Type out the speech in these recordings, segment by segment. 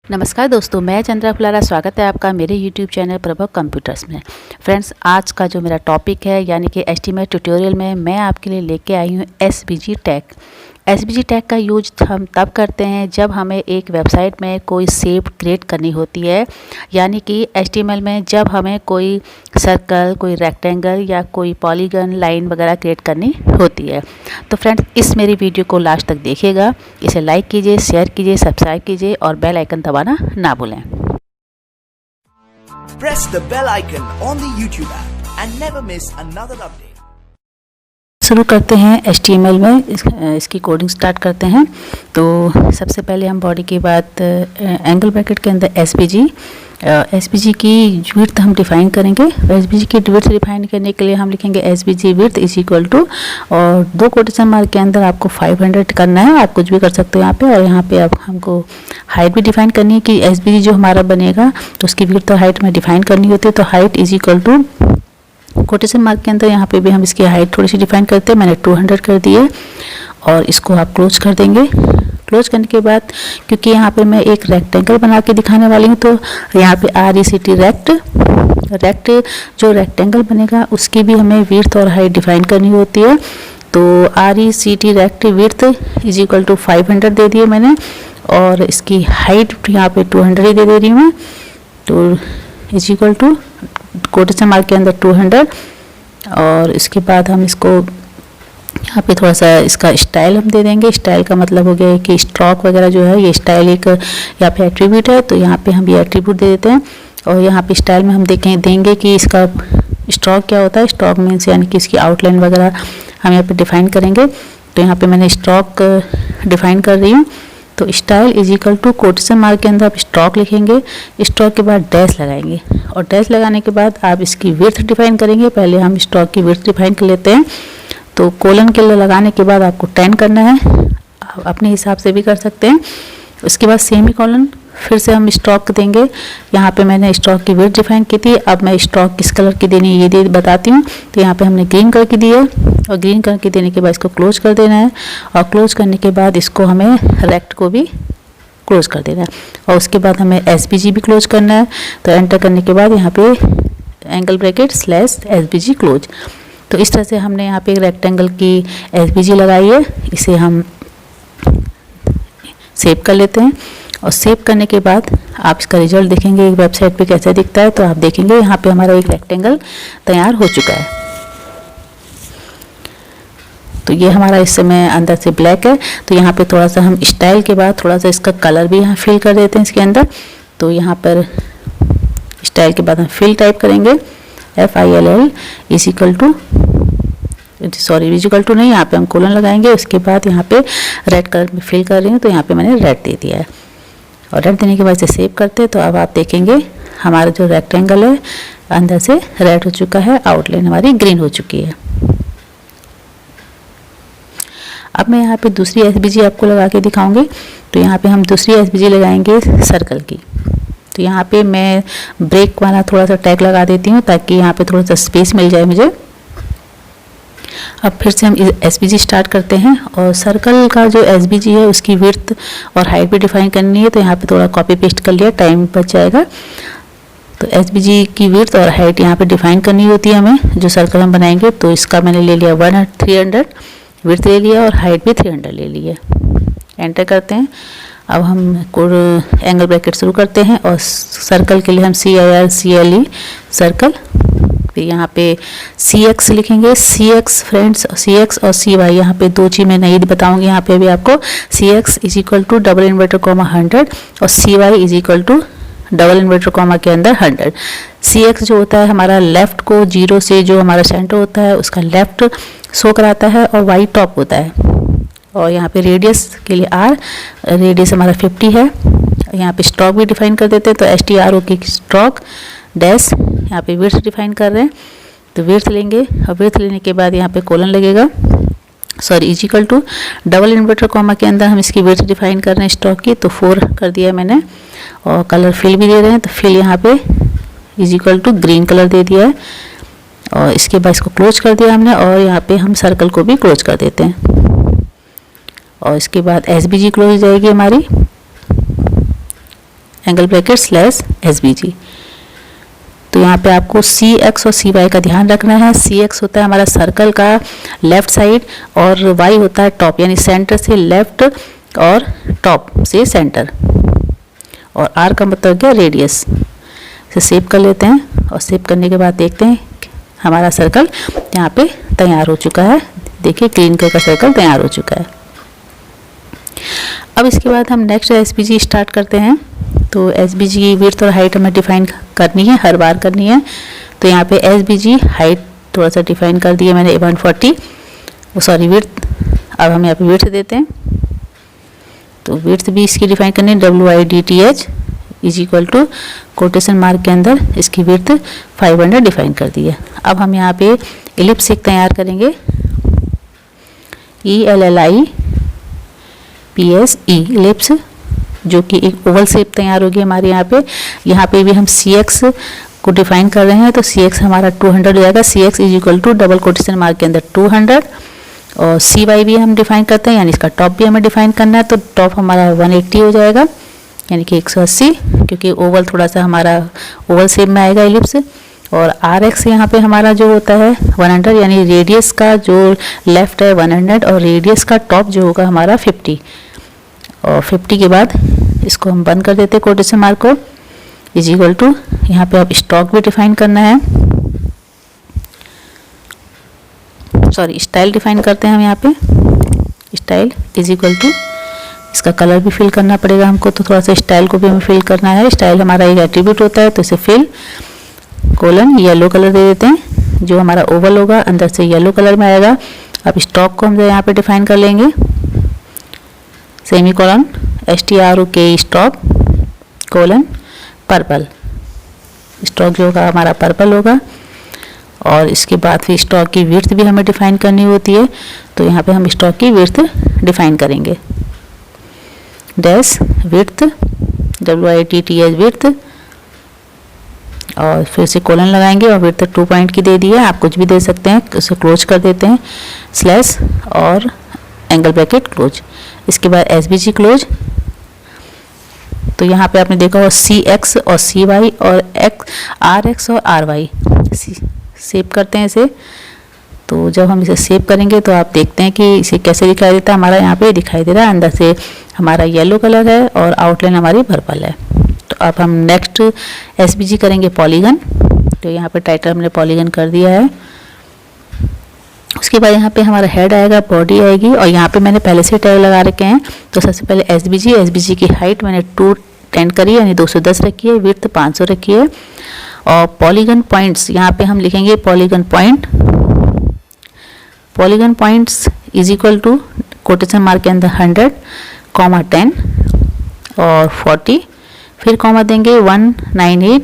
नमस्कार दोस्तों, मैं चंद्रा फुलारा। स्वागत है आपका मेरे YouTube चैनल प्रभव कंप्यूटर्स में। फ्रेंड्स, आज का जो मेरा टॉपिक है यानी कि एस्टीमेट ट्यूटोरियल में मैं आपके लिए लेके आई हूँ एसवीजी टैग। एसवीजी टैग का यूज हम तब करते हैं जब हमें एक वेबसाइट में कोई शेप क्रिएट करनी होती है, यानी कि HTML में जब हमें कोई सर्कल, कोई रेक्टेंगल या कोई पॉलीगन लाइन वगैरह क्रिएट करनी होती है। तो फ्रेंड्स, इस मेरी वीडियो को लास्ट तक देखिएगा। इसे लाइक कीजिए, शेयर कीजिए, सब्सक्राइब कीजिए और बेल आइकन दबाना ना भूलें। Press the bell icon on the YouTube app and never miss another update. शुरू करते हैं HTML में इसकी कोडिंग स्टार्ट करते हैं। तो सबसे पहले हम बॉडी के बाद एंगल ब्रैकेट के अंदर एसवीजी की विड्थ हम डिफाइन करेंगे। एसवीजी की विड्थ डिफाइन करने के लिए हम लिखेंगे SVG width is equal to, और दो कोटेशन मार्क के अंदर आपको 500 करना है। आप कुछ भी कर सकते हो यहाँ पे। और यहाँ पे अब हमको हाइट भी डिफाइन करनी है कि एसवीजी जो हमारा बनेगा तो उसकी विड्थ और हाइट में डिफाइन करनी होती है। तो height is equal to quotation mark के अंदर यहाँ पे भी हम इसकी हाइट थोड़ी सी डिफाइन करते हैं। मैंने 200 कर दी है और इसको आप क्लोज कर देंगे। क्लोज करने के बाद क्योंकि यहाँ पे मैं एक रेक्टेंगल बना के दिखाने वाली हूँ, तो यहाँ पे RECT रेक्ट जो रेक्टेंगल बनेगा उसकी भी हमें विड्थ और हाइट डिफाइन करनी होती है। तो RECT rect width is equal to 500 दे दिए मैंने, और इसकी हाइट यहाँ पे 200 ही दे रही हूँ मैं। तो is equal to quotation mark के अंदर 200, और इसके बाद हम इसको यहाँ पे थोड़ा सा इसका स्टाइल हम दे देंगे। स्टाइल का मतलब हो गया है कि स्ट्रोक वगैरह जो है, ये स्टाइल एक यहाँ पे एट्रीब्यूट है, तो यहाँ पे हम ये एट्रीब्यूट दे देते हैं। और यहाँ पे स्टाइल में हम देंगे कि इसका स्ट्रोक क्या होता है। स्ट्रोक मीन्स यानी कि इसकी आउटलाइन वगैरह हम यहाँ पे डिफाइन करेंगे। तो यहाँ पे मैंने स्ट्रोक डिफाइन कर रही हूँ। तो style is equal to quotation mark के अंदर आप स्ट्रोक लिखेंगे, स्ट्रोक के बाद डैश लगाएंगे, और डैश लगाने के बाद आप इसकी विड्थ डिफाइन करेंगे। पहले हम स्ट्रोक की विड्थ डिफाइन कर लेते हैं। तो कोलन के लिए लगाने के बाद आपको 10 करना है, आप अपने हिसाब से भी कर सकते हैं। उसके बाद सेमी कॉलन फिर से हम स्ट्रोक देंगे। यहाँ पे मैंने स्ट्रोक की विड्थ डिफाइन की थी, अब मैं स्ट्रोक किस कलर की देनी है ये बताती हूँ। तो यहाँ पे हमने ग्रीन कलर की दी है, और ग्रीन कलर की देने के बाद इसको क्लोज कर देना है, और क्लोज करने के बाद इसको हमें रेक्ट को भी क्लोज कर देना है, और उसके बाद हमें एसवीजी भी क्लोज करना है। तो एंटर करने के बाद यहाँ पे angle bracket slash SVG close. तो इस तरह से हमने यहाँ पे एक रेक्टेंगल की एसवीजी लगाई है। इसे हम सेव कर लेते हैं, और सेव करने के बाद आप इसका रिजल्ट देखेंगे एक वेबसाइट पे कैसा दिखता है। तो आप देखेंगे यहाँ पे हमारा एक रेक्टेंगल तैयार हो चुका है। तो ये हमारा इस समय अंदर से ब्लैक है। तो यहाँ पे थोड़ा सा हम स्टाइल के बाद थोड़ा सा इसका कलर भी यहाँ फिल कर देते हैं इसके अंदर। तो यहाँ पर स्टाइल के बाद हम फिल टाइप करेंगे, FILL is equal to equal to नहीं, यहाँ पे हम कोलन लगाएंगे। उसके बाद यहाँ पे रेड कलर में फिल कर रही हूँ, तो यहाँ पे मैंने रेड दे दिया है, और रेड देने के बाद इसे सेव करते हैं। तो अब आप देखेंगे हमारा जो रेक्टेंगल है अंदर से रेड हो चुका है, आउटलाइन हमारी ग्रीन हो चुकी है। अब मैं यहाँ पे दूसरी एसवीजी आपको लगा के दिखाऊंगी। तो यहाँ पे हम दूसरी एसवीजी लगाएंगे सर्कल की। तो यहाँ पे मैं ब्रेक वाला थोड़ा सा टैग लगा देती हूँ ताकि यहाँ पे थोड़ा सा स्पेस मिल जाए मुझे। अब फिर से हम एसवीजी स्टार्ट करते हैं, और सर्कल का जो एसवीजी है उसकी विड्थ और हाइट भी डिफाइन करनी है। तो यहाँ पे थोड़ा कॉपी पेस्ट कर लिया, टाइम बच जाएगा। तो एसवीजी की विड्थ और हाइट यहाँ पे डिफाइन करनी होती है हमें, जो सर्कल हम बनाएंगे। तो इसका मैंने ले लिया 300 विड्थ ले लिया, और हाइट भी 300 ले ली है। एंटर करते हैं। अब हम एंगल ब्रैकेट शुरू करते हैं, और सर्कल के लिए हम CIRCLE सर्कल, तो यहाँ पे CX लिखेंगे। CX फ्रेंड्स, CX और CY यहाँ पे दो चीज़ मैं नहीं बताऊंगी यहाँ पे भी आपको। CX is equal to double inverted comma 100, और CY is equal to double inverted comma के अंदर 100। CX जो होता है हमारा लेफ्ट को 0 से जो हमारा सेंटर होता है उसका लेफ्ट शो कराता है, और Y टॉप होता है। और यहाँ पे रेडियस के लिए R, रेडियस हमारा 50 है। यहाँ पे स्ट्रोक भी डिफाइन कर देते हैं। तो STRO की स्ट्रोक डैश, यहाँ पे विड्थ डिफाइन कर रहे हैं। तो विड्थ लेंगे, और विड्थ लेने के बाद यहाँ पे कोलन लगेगा, is equal to double inverted comma के अंदर हम इसकी विड्थ डिफाइन कर रहे हैं स्ट्रोक की। तो 4 कर दिया मैंने, और कलर फिल भी दे रहे हैं। तो फिल यहाँ पे is equal to green colour दे दिया है, और इसके बाद इसको क्लोज कर दिया हमने। और यहाँ पे हम सर्कल को भी क्लोज कर देते हैं, और इसके बाद एसवीजी क्लोज हो जाएगी हमारी। Angle bracket slash SBG। तो यहाँ पे आपको CX और CY का ध्यान रखना है। CX होता है हमारा सर्कल का लेफ्ट साइड और Y होता है टॉप, यानी सेंटर से लेफ्ट और टॉप से सेंटर, और R का मतलब क्या, रेडियस। इसे सेव कर लेते हैं और सेव करने के बाद देखते हैं हमारा सर्कल यहाँ पे तैयार हो चुका है। देखिए ग्रीन कलर का सर्कल तैयार हो चुका है। अब इसके बाद हम नेक्स्ट SBG स्टार्ट करते हैं। तो SBG की विड्थ और हाइट हमें डिफाइन करनी है, हर बार करनी है। तो यहाँ पे SBG हाइट थोड़ा सा डिफाइन कर दिया मैंने 140, सॉरी विड्थ। अब हम यहाँ पे विड्थ देते हैं, तो विड्थ भी इसकी डिफाइन करनी है, WIDTH is equal to quotation mark के अंदर इसकी विड्थ 500 डिफाइन कर दी है। अब हम यहाँ पे इलिप्स एक तैयार करेंगे, ELLIPSE इलिप्स, जो कि एक ओवल शेप तैयार होगी हमारे यहाँ पे। यहाँ पे भी हम CX को डिफाइन कर रहे हैं, तो CX हमारा 200 हो जाएगा। CX is equal to double quotation mark के अंदर 200, और CY भी हम डिफाइन करते हैं, यानी इसका टॉप भी हमें डिफाइन करना है। तो टॉप हमारा 180 हो जाएगा, यानी कि 180, क्योंकि ओवल थोड़ा सा हमारा ओवल शेप में आएगा इलिप्स। और RX यहाँ पे हमारा जो होता है 100, यानी रेडियस का जो लेफ्ट है 100 और रेडियस का टॉप जो होगा हमारा 50। और 50 के बाद इसको हम बंद कर देते हैं कोटेशन मार्क को, इज इक्वल टू यहाँ पे आप स्टॉक भी डिफाइन करना है, सॉरी स्टाइल डिफाइन करते हैं हम यहाँ पे। स्टाइल इज इक्वल टू, इसका कलर भी फिल करना पड़ेगा हमको, तो थोड़ा सा स्टाइल को भी हमें फिल करना है। स्टाइल हमारा एक एट्रीब्यूट होता है, तो इसे फिल कोलन येलो कलर दे देते हैं, जो हमारा ओवल होगा अंदर से येलो कलर में आएगा। अब स्टॉक को हम यहाँ पे डिफाइन कर लेंगे, semi colon STROK stock colon purple. Stock जो होगा हमारा पर्पल होगा। और इसके बाद फिर स्टॉक की विड्थ भी हमें डिफाइन करनी होती है, तो यहाँ पे हम स्टॉक की विड्थ डिफाइन करेंगे, डैश विड्थ WIDTH विड्थ, और फिर से कोलन लगाएंगे और विड्थ 2 पॉइंट की दे दी है। आप कुछ भी दे सकते हैं, उसे क्लोज कर देते हैं, स्लैश और एंगल ब्रैकेट क्लोज। इसके बाद SBG क्लोज। तो यहाँ पे आपने देखा होगा CX और CY और RX और RY सेव करते हैं इसे। तो जब हम इसे सेव करेंगे तो आप देखते हैं कि इसे कैसे दिखाई देता है। हमारा यहाँ पे दिखाई दे रहा है, अंदर से हमारा येलो कलर है और आउटलाइन हमारी पर्पल है। तो अब हम नेक्स्ट SBG करेंगे पॉलीगन। तो यहाँ पे टाइटल हमने पॉलीगन कर दिया है। उसके बाद यहाँ पे हमारा हेड आएगा, बॉडी आएगी, और यहाँ पे मैंने पहले से टैग लगा रखे हैं। तो सबसे पहले SBG की हाइट मैंने 210 करी है, यानी 210 रखी है, विड्थ 500 रखी है। और पॉलीगन पॉइंट्स यहाँ पे हम लिखेंगे polygon points is equal to quotation mark के अंदर 100, 10 और 40, फिर कॉमा देंगे 198।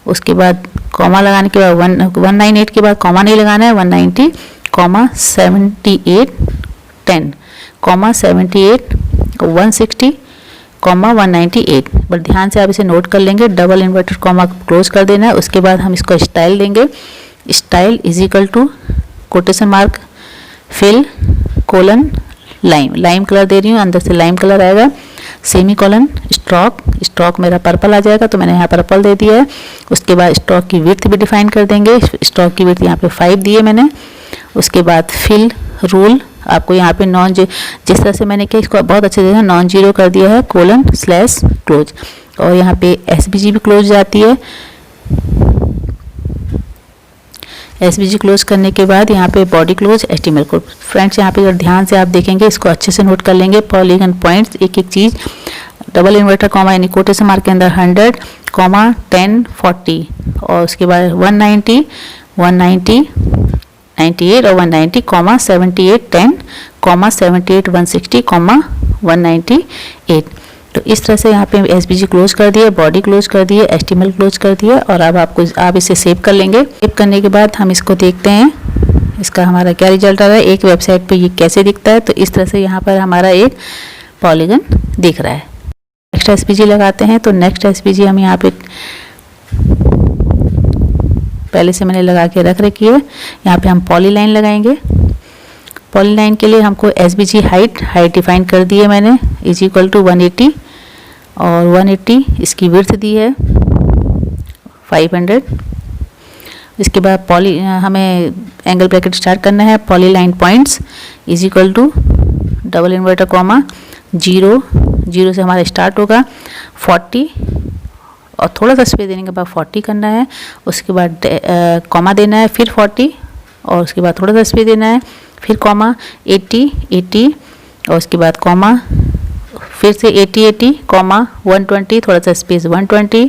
उसके बाद कॉमा लगाने के बाद 198 के बाद कॉमा नहीं लगाना है, 190, 78, 10, 78, 160, 198। बट ध्यान से आप इसे नोट कर लेंगे, डबल इन्वर्टेड कॉमा क्लोज कर देना है। उसके बाद हम इसको स्टाइल देंगे, style is equal to quotation mark fill colon lime colour दे रही हूँ, अंदर से लाइम कलर आएगा, सेमी कोलन स्टॉक मेरा पर्पल आ जाएगा, तो मैंने यहाँ पर्पल दे दिया है। उसके बाद स्टॉक की विड्थ भी डिफाइन कर देंगे, स्टॉक की विड्थ यहाँ पे 5 दिए मैंने। उसके बाद फिल रूल आपको यहाँ पे जिस तरह से मैंने किया इसको बहुत अच्छे से नॉन जीरो कर दिया है, कोलन स्लैश क्लोज, और यहाँ पे SBG भी क्लोज जाती है। SBG क्लोज करने के बाद यहाँ पे body close HTML code. Friends यहाँ पे अगर ध्यान से आप देखेंगे, इसको अच्छे से नोट कर लेंगे, पॉलीगन पॉइंट्स एक एक चीज़, डबल इन्वर्टर कॉमा यानी कोटेशन मार्क के अंदर 100, 10, 40, और उसके बाद 190, 98 और 190, 78, 10, 78, 160, 198। तो इस तरह से यहाँ पे SBG क्लोज कर दिए, बॉडी क्लोज कर दिए, HTML क्लोज कर दिए, और अब आप इसे सेव कर लेंगे। सेव करने के बाद हम इसको देखते हैं इसका हमारा क्या रिजल्ट आ रहा है, एक वेबसाइट पे ये कैसे दिखता है। तो इस तरह से यहाँ पर हमारा एक पॉलीगन दिख रहा है। नेक्स्ट SBG लगाते हैं। तो नेक्स्ट SBG हम यहाँ पे पहले से मैंने लगा के रख रखी है। यहाँ पे हम पॉलीलाइन लगाएंगे। पॉलीलाइन के लिए हमको SBG हाइट डिफाइन कर दी है मैंने, इज इक्वल टू 180, और 180 इसकी विड्थ दी है 500। इसके बाद हमें एंगल ब्रैकेट स्टार्ट करना है। Polyline points is equal to double inverted comma 0 से हमारा स्टार्ट होगा 40 और थोड़ा सा स्पेस देने के बाद 40 करना है। उसके बाद कॉमा देना है, फिर 40 और उसके बाद थोड़ा सा स्पेस देना है, फिर कॉमा 80 और उसके बाद कॉमा फिर से 80 कॉमा 120 थोड़ा सा स्पेस 120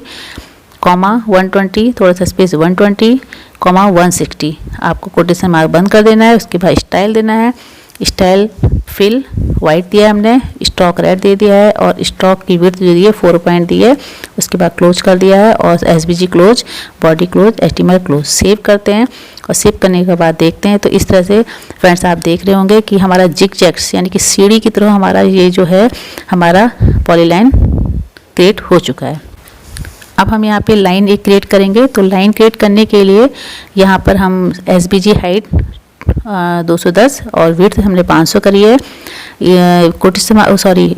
कॉमा 120 थोड़ा सा स्पेस 120 कॉमा 160। आपको कोटेशन मार्क बंद कर देना है। उसके बाद स्टाइल देना है। स्टाइल फिल वाइट दिया है हमने, स्टॉक रेड दे दिया है और स्टॉक की विड्थ जो दी है 4 पॉइंट दी है। उसके बाद क्लोज कर दिया है और एसबीजी close, body close, HTML close. Save करते हैं और सेव करने के बाद देखते हैं तो इस तरह से फ्रेंड्स आप देख रहे होंगे कि हमारा जिग जैक्स यानी कि सीढ़ी की तरह हमारा ये जो है हमारा पॉलीलाइन क्रिएट हो चुका है। अब हम यहाँ पे लाइन एक क्रिएट करेंगे। तो लाइन क्रिएट करने के लिए यहाँ पर हम एसबीजी हाइट 210 और विड्थ हमने 500 करी है।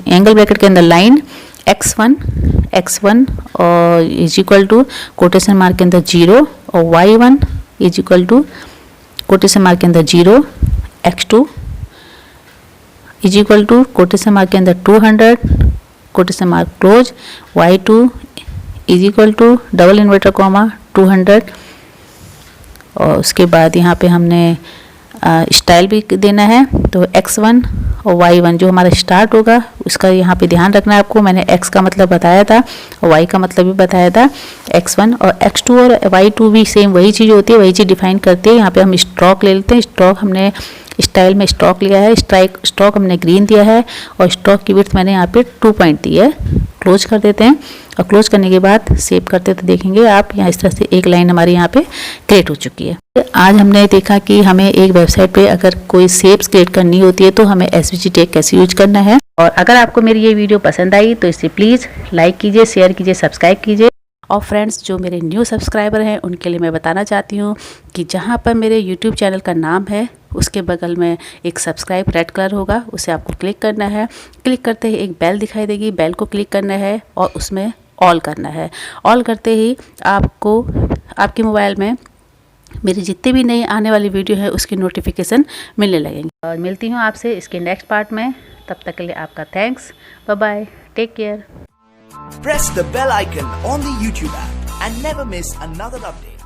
एंगल ब्रैकेट के अंदर लाइन x1 और is equal to quotation mark के अंदर 0 और y1 is equal to quotation mark के अंदर 0, x2 is equal to quotation mark के अंदर 200 quotation mark close, y2 is equal to double inverted comma 200 और उसके बाद यहाँ पे हमने स्टाइल भी देना है। तो x1 और y1 जो हमारा स्टार्ट होगा उसका यहाँ पे ध्यान रखना है आपको। मैंने x का मतलब बताया था और y का मतलब भी बताया था। x1 और x2 और y2 भी सेम वही चीज़ होती है, वही चीज़ डिफाइन करती है। यहाँ पे हम स्ट्रोक ले लेते हैं। स्ट्रोक हमने स्टाइल में स्ट्रोक लिया है, स्ट्रोक हमने ग्रीन दिया है और स्ट्रोक की विड्थ मैंने यहाँ पे 2 पॉइंट दी है। क्लोज कर देते हैं और क्लोज करने के बाद सेव करते तो देखेंगे आप यहाँ इस तरह से एक लाइन हमारी यहाँ पे क्रिएट हो चुकी है। आज हमने देखा कि हमें एक वेबसाइट पे अगर कोई शेप्स क्रिएट करनी होती है तो हमें एसवीजी टैग कैसे यूज करना है। और अगर आपको मेरी ये वीडियो पसंद आई तो इसे प्लीज़ लाइक कीजिए, शेयर कीजिए, सब्सक्राइब कीजिए। और फ्रेंड्स जो मेरे न्यू सब्सक्राइबर हैं उनके लिए मैं बताना चाहती हूँ कि जहाँ पर मेरे यूट्यूब चैनल का नाम है उसके बगल में एक सब्सक्राइब रेड कलर होगा, उसे आपको क्लिक करना है। क्लिक करते ही एक बेल दिखाई देगी, बेल को क्लिक करना है और उसमें ऑल करना है। ऑल करते ही आपको आपके मोबाइल में मेरी जितने भी नई आने वाली वीडियो है उसकी नोटिफिकेशन मिलने लगेंगे। और मिलती हूँ आपसे इसके नेक्स्ट पार्ट में। तब तक के लिए आपका thanks, bye bye, take care. Press the bell icon on the YouTube app and never miss another update.